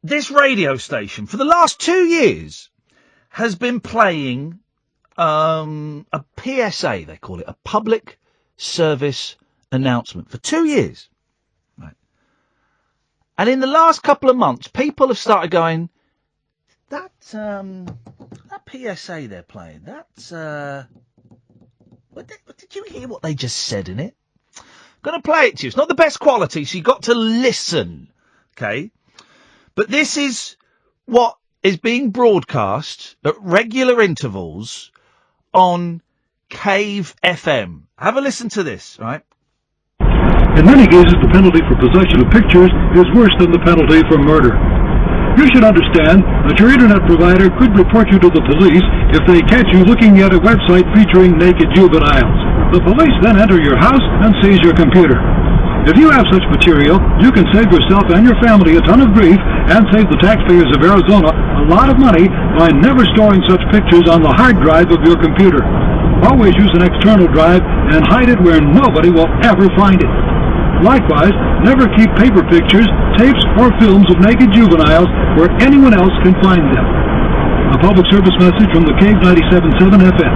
this radio station, for the last 2 years, has been playing a PSA, they call it, a public service announcement, for 2 years. Right. And in the last couple of months, people have started going, that PSA they're playing, that's, did you hear what they just said in it? I'm going to play it to you. It's not the best quality, so you've got to listen, okay? But this is what is being broadcast at regular intervals on Cave FM. Have a listen to this, right? In many cases, the penalty for possession of pictures is worse than the penalty for murder. You should understand that your internet provider could report you to the police if they catch you looking at a website featuring naked juveniles. The police then enter your house and seize your computer. If you have such material, you can save yourself and your family a ton of grief and save the taxpayers of Arizona a lot of money by never storing such pictures on the hard drive of your computer. Always use an external drive and hide it where nobody will ever find it. Likewise, never keep paper pictures, tapes, or films of naked juveniles where anyone else can find them. A public service message from the Cave 97.7 FM.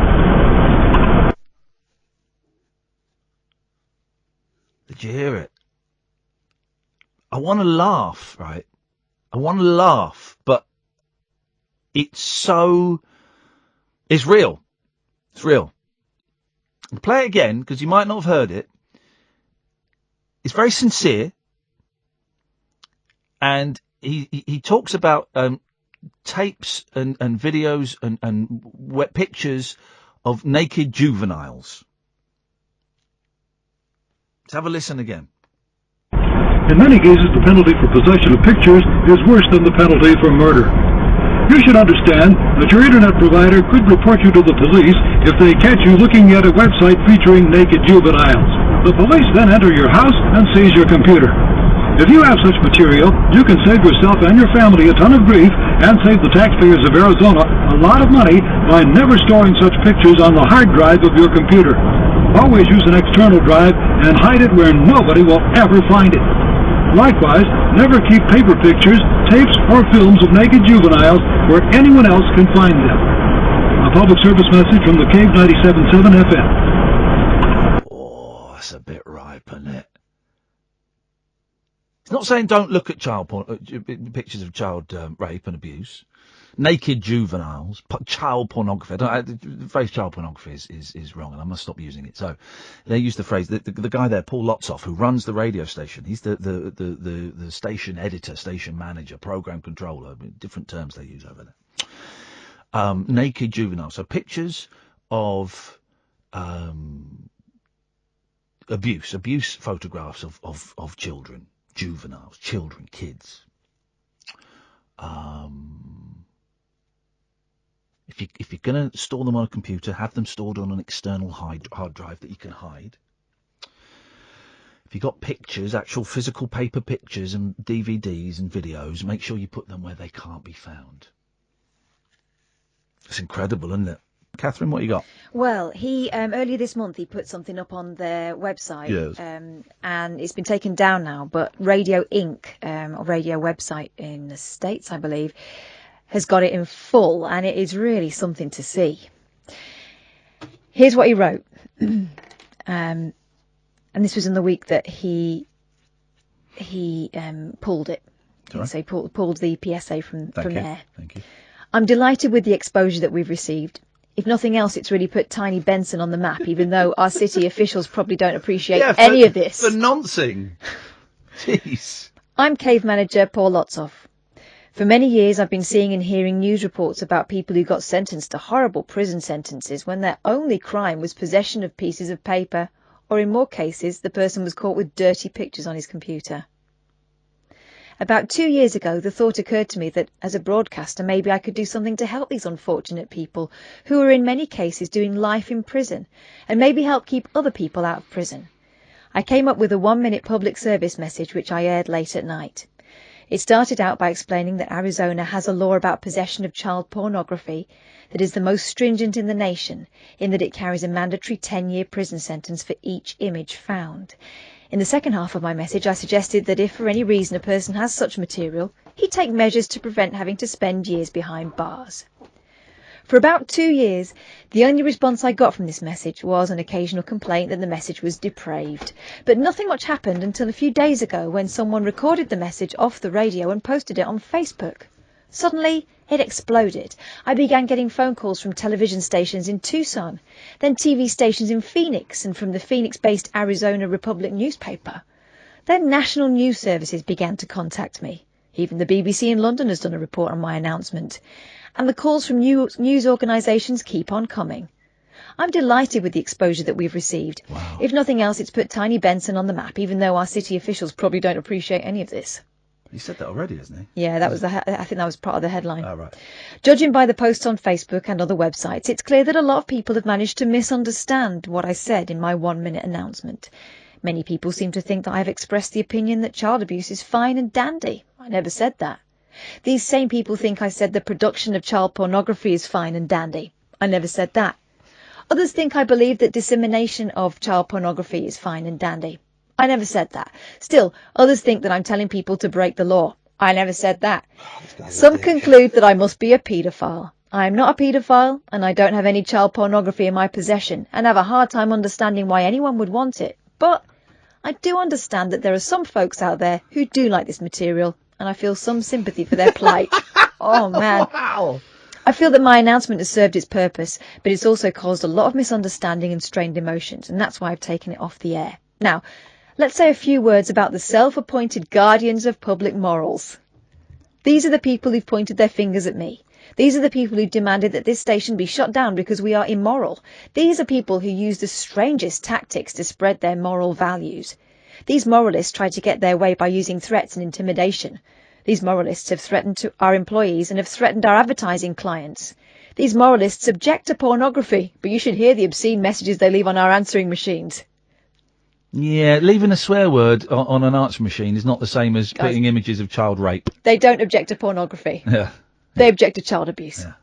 Did you hear it? I want to laugh, right? I want to laugh, but it's real. It's real. I'll play it again, because you might not have heard it. It's very sincere, and he talks about tapes and videos and wet pictures of naked juveniles. Let's have a listen again. In many cases, the penalty for possession of pictures is worse than the penalty for murder. You should understand that your internet provider could report you to the police if they catch you looking at a website featuring naked juveniles. The police then enter your house and seize your computer. If you have such material, you can save yourself and your family a ton of grief and save the taxpayers of Arizona a lot of money by never storing such pictures on the hard drive of your computer. Always use an external drive and hide it where nobody will ever find it. Likewise, never keep paper pictures, tapes, or films of naked juveniles where anyone else can find them. A public service message from the Cave 97.7 FM. Oh, that's a bit ripe, isn't it? It's not saying don't look at pictures of child rape and abuse, naked juveniles, child pornography. The phrase child pornography is wrong, and I must stop using it. So they use the phrase. The guy there, Paul Lotsof, who runs the radio station. He's the station editor, station manager, program controller. Different terms they use over there. Naked juveniles. So pictures of abuse photographs of children. Juveniles, children, kids. If you're going to store them on a computer, have them stored on an external hard drive that you can hide. If you've got pictures, actual physical paper pictures and DVDs and videos, make sure you put them where they can't be found. It's incredible, isn't it? Katherine, what you got? Well, he earlier this month he put something up on their website, yes. And it's been taken down now. But Radio Inc., a radio website in the States, I believe, has got it in full, and it is really something to see. Here's what he wrote, and this was in the week that he pulled it. Right. So he pulled the PSA from there. Thank you. I'm delighted with the exposure that we've received. If nothing else, it's really put Tiny Benson on the map, even though our city officials probably don't appreciate any of this. For noncing. Jeez. I'm Cave Manager Paul Lotsof. For many years, I've been seeing and hearing news reports about people who got sentenced to horrible prison sentences when their only crime was possession of pieces of paper, or in more cases, the person was caught with dirty pictures on his computer. About 2 years ago, the thought occurred to me that, as a broadcaster, maybe I could do something to help these unfortunate people who are in many cases doing life in prison, and maybe help keep other people out of prison. I came up with a 1-minute public service message which I aired late at night. It started out by explaining that Arizona has a law about possession of child pornography that is the most stringent in the nation, in that it carries a mandatory 10-year prison sentence for each image found. In the second half of my message, I suggested that if for any reason a person has such material, he'd take measures to prevent having to spend years behind bars. For about 2 years, the only response I got from this message was an occasional complaint that the message was depraved. But nothing much happened until a few days ago when someone recorded the message off the radio and posted it on Facebook. Suddenly, it exploded. I began getting phone calls from television stations in Tucson, then TV stations in Phoenix and from the Phoenix-based Arizona Republic newspaper. Then national news services began to contact me. Even the BBC in London has done a report on my announcement. And the calls from news organisations keep on coming. I'm delighted with the exposure that we've received. Wow. If nothing else, it's put Tiny Benson on the map, even though our city officials probably don't appreciate any of this. He said that already, hasn't he? Yeah, that was I think that was part of the headline. Oh, right. Judging by the posts on Facebook and other websites, it's clear that a lot of people have managed to misunderstand what I said in my 1-minute announcement. Many people seem to think that I have expressed the opinion that child abuse is fine and dandy. I never said that. These same people think I said the production of child pornography is fine and dandy. I never said that. Others think I believe that dissemination of child pornography is fine and dandy. I never said that. Still, others think that I'm telling people to break the law. I never said that. Some conclude that I must be a paedophile. I am not a paedophile, and I don't have any child pornography in my possession, and have a hard time understanding why anyone would want it. But I do understand that there are some folks out there who do like this material, and I feel some sympathy for their plight. Oh, man. Wow. I feel that my announcement has served its purpose, but it's also caused a lot of misunderstanding and strained emotions, and that's why I've taken it off the air. Now, let's say a few words about the self-appointed guardians of public morals. These are the people who've pointed their fingers at me. These are the people who demanded that this station be shut down because we are immoral. These are people who use the strangest tactics to spread their moral values. These moralists try to get their way by using threats and intimidation. These moralists have threatened our employees and have threatened our advertising clients. These moralists object to pornography, but you should hear the obscene messages they leave on our answering machines. Yeah, leaving a swear word on an answering machine is not the same as putting images of child rape. They don't object to pornography. Yeah. They object to child abuse. Yeah.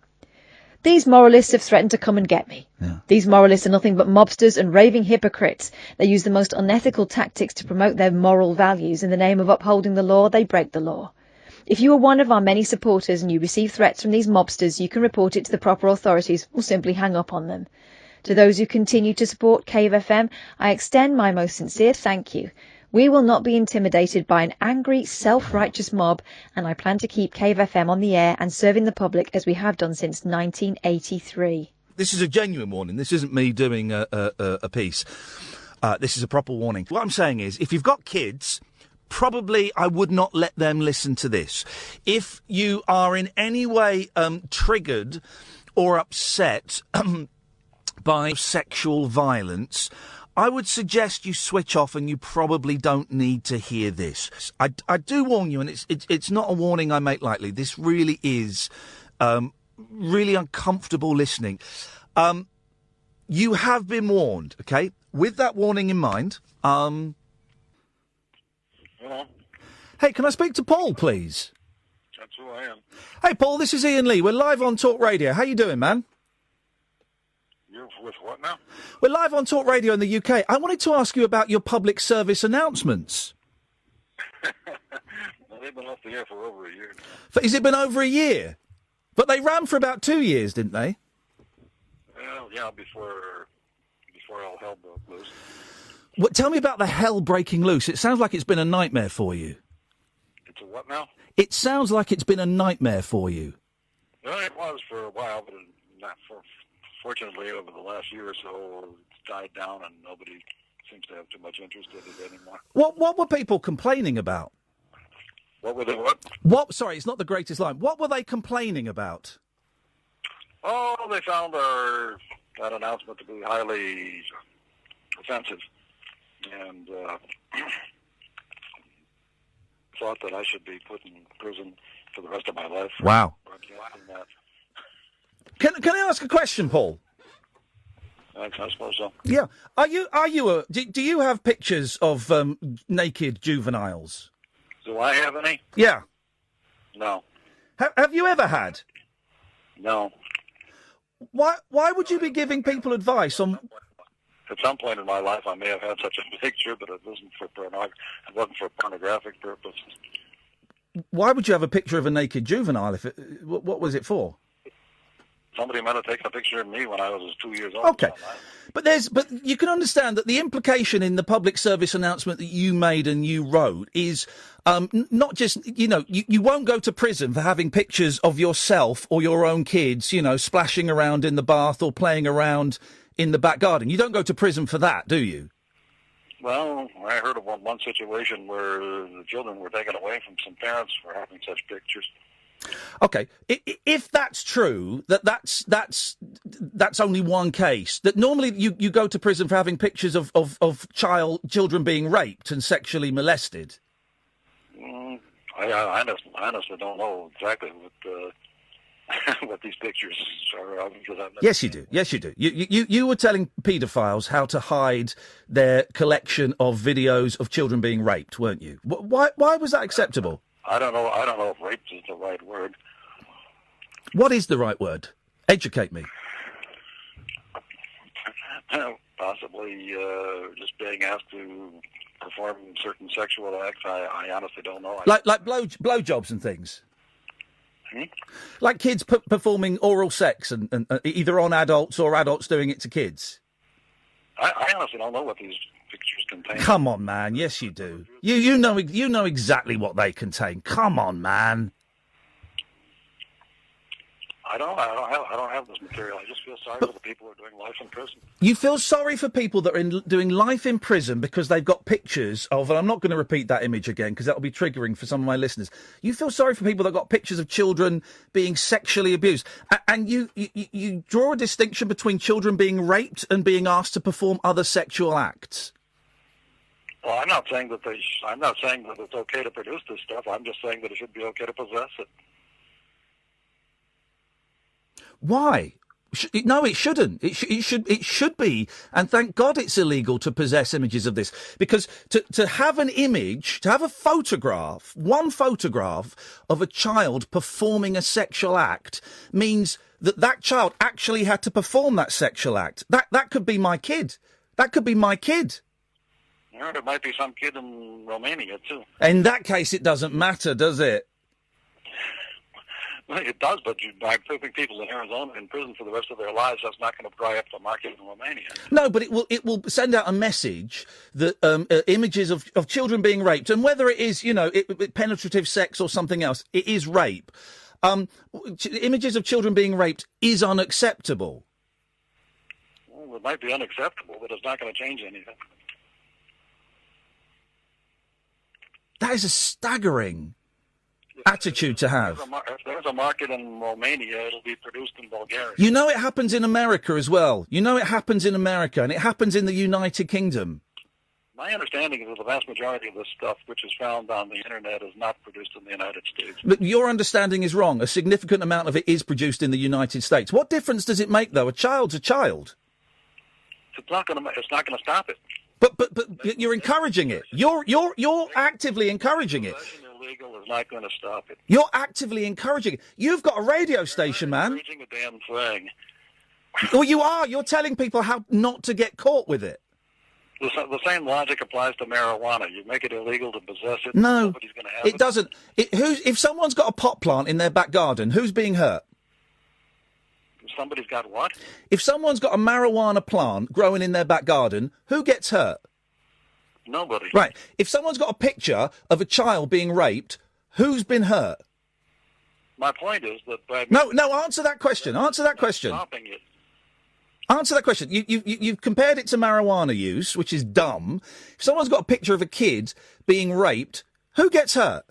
These moralists have threatened to come and get me. Yeah. These moralists are nothing but mobsters and raving hypocrites. They use the most unethical tactics to promote their moral values. In the name of upholding the law, they break the law. If you are one of our many supporters and you receive threats from these mobsters, you can report it to the proper authorities or simply hang up on them. To those who continue to support Cave FM, I extend my most sincere thank you. We will not be intimidated by an angry, self-righteous mob, and I plan to keep Cave FM on the air and serving the public as we have done since 1983. This is a genuine warning. This isn't me doing a piece. This is a proper warning. What I'm saying is, if you've got kids, probably I would not let them listen to this. If you are in any way triggered or upset by sexual violence, I would suggest you switch off, and you probably don't need to hear this. I do warn you, and it's not a warning I make lightly. This really is really uncomfortable listening. You have been warned, okay? With that warning in mind, Hello? Hey, can I speak to Paul, please? That's who I am. Hey, Paul, this is Iain Lee. We're live on Talk Radio. How you doing, man? You're with what now? We're live on Talk Radio in the UK. I wanted to ask you about your public service announcements. Well, they've been off the air for over a year now. Has it been over a year? But they ran for about 2 years, didn't they? Well, yeah, before all hell broke loose. Tell me about the hell breaking loose. It sounds like it's been a nightmare for you. It's a what now? It sounds like it's been a nightmare for you. Well, it was for a while, but not for. Fortunately, over the last year or so, it's died down, and nobody seems to have too much interest in it anymore. What were people complaining about? What were they? What? Sorry, it's not the greatest line. What were they complaining about? Oh, they found that announcement to be highly offensive, and thought that I should be put in prison for the rest of my life. Wow. That. Can I ask a question, Paul? I suppose so. Yeah. Do you have pictures of naked juveniles? Do I have any? Yeah. No. Have you ever had? No. Why would you be giving people advice on... at some point in my life I may have had such a picture, but it wasn't for pornographic purposes. Why would you have a picture of a naked juvenile? What was it for? Somebody might have taken a picture of me when I was 2 years old. Okay, but you can understand that the implication in the public service announcement that you made and you wrote is not just, you won't go to prison for having pictures of yourself or your own kids, splashing around in the bath or playing around in the back garden. You don't go to prison for that, do you? Well, I heard of one situation where the children were taken away from some parents for having such pictures. Okay, if that's true, that's only one case. That normally you go to prison for having pictures of children being raped and sexually molested. I honestly don't know exactly what these pictures are. Because I've never Yes, you do. Yes, you do. You were telling paedophiles how to hide their collection of videos of children being raped, weren't you? Why was that acceptable? I don't know if rape is the right word. What is the right word? Educate me. Possibly just being asked to perform certain sexual acts. I honestly don't know. Like blowjobs and things. Like kids performing oral sex and either on adults or adults doing it to kids. I honestly don't know what these pictures contain. Come on, man. Yes, you do. You know exactly what they contain. Come on, man. I don't have this material. I just feel sorry for the people who are doing life in prison. You feel sorry for people that are doing life in prison because they've got pictures of, and I'm not going to repeat that image again because that will be triggering for some of my listeners. You feel sorry for people that got pictures of children being sexually abused, and you draw a distinction between children being raped and being asked to perform other sexual acts. Well, I'm not saying that it's okay to produce this stuff. I'm just saying that it should be okay to possess it. Why? No, it shouldn't. It should be, and thank God it's illegal to possess images of this, because to have an image, to have a photograph, one photograph of a child performing a sexual act means that child actually had to perform that sexual act. That could be my kid. That could be my kid. Yeah, there might be some kid in Romania too. In that case, it doesn't matter, does it? Well, it does, but by putting people in Arizona in prison for the rest of their lives, that's not going to dry up the market in Romania. No, but it will send out a message that images of children being raped, and whether it is, penetrative sex or something else, it is rape. Images of children being raped is unacceptable. Well, it might be unacceptable, but it's not going to change anything. That is a staggering attitude to have. If there's a market in Romania, it'll be produced in Bulgaria. You know it happens in America as well. You know it happens in America, and it happens in the United Kingdom. My understanding is that the vast majority of this stuff, which is found on the Internet, is not produced in the United States. But your understanding is wrong. A significant amount of it is produced in the United States. What difference does it make, though? A child's a child. It's not going to stop it. But you're encouraging it. You're actively encouraging it. Illegal is not going to stop it. You're actively encouraging it. You've got a radio station, man. Encouraging a damn thing. Well, you are. You're telling people how not to get caught with it. The same logic applies to marijuana. You make it illegal to possess it. No, nobody's going to have it doesn't. If someone's got a pot plant in their back garden, who's being hurt? Somebody's got what? If someone's got a marijuana plant growing in their back garden, who gets hurt? Nobody. Right. If someone's got a picture of a child being raped, who's been hurt? My point is that... No, answer that question. Answer that question. Stopping it. Answer that question. You've compared it to marijuana use, which is dumb. If someone's got a picture of a kid being raped, who gets hurt?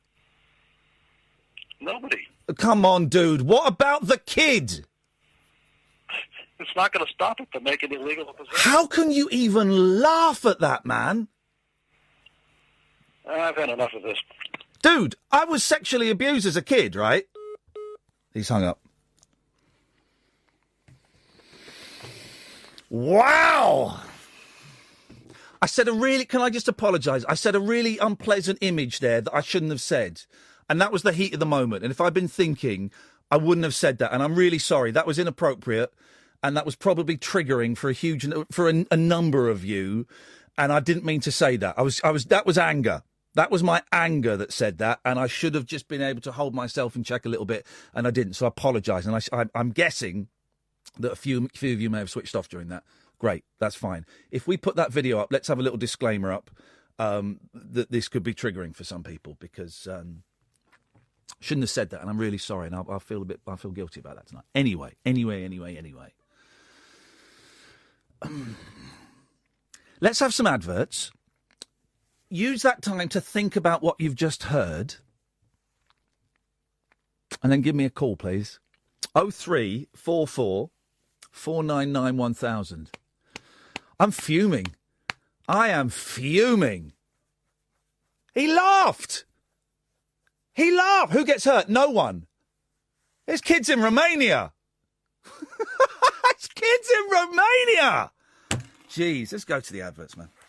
Nobody. Come on, dude. What about the kid? It's not going to stop it to make it illegal to possess. How can you even laugh at that, man? I've had enough of this. Dude, I was sexually abused as a kid, right? He's hung up. Wow! Can I just apologise? I said a really unpleasant image there that I shouldn't have said. And that was the heat of the moment. And if I'd been thinking, I wouldn't have said that. And I'm really sorry. That was inappropriate. and that was probably triggering for a number of you, and I didn't mean to say that. That was anger. That was my anger that said that, and I should have just been able to hold myself in check a little bit, and I didn't, so I apologise. And I'm guessing that a few of you may have switched off during that. Great, that's fine. If we put that video up, let's have a little disclaimer up that this could be triggering for some people, because shouldn't have said that, and I'm really sorry, and I feel guilty about that tonight. Anyway. Let's have some adverts. Use that time to think about what you've just heard, and then give me a call, please. 0344 499 1000. I'm fuming. I am fuming. He laughed. Who gets hurt? No one. There's kids in Romania. There's kids in Romania. Jeez, let's go to the adverts, man.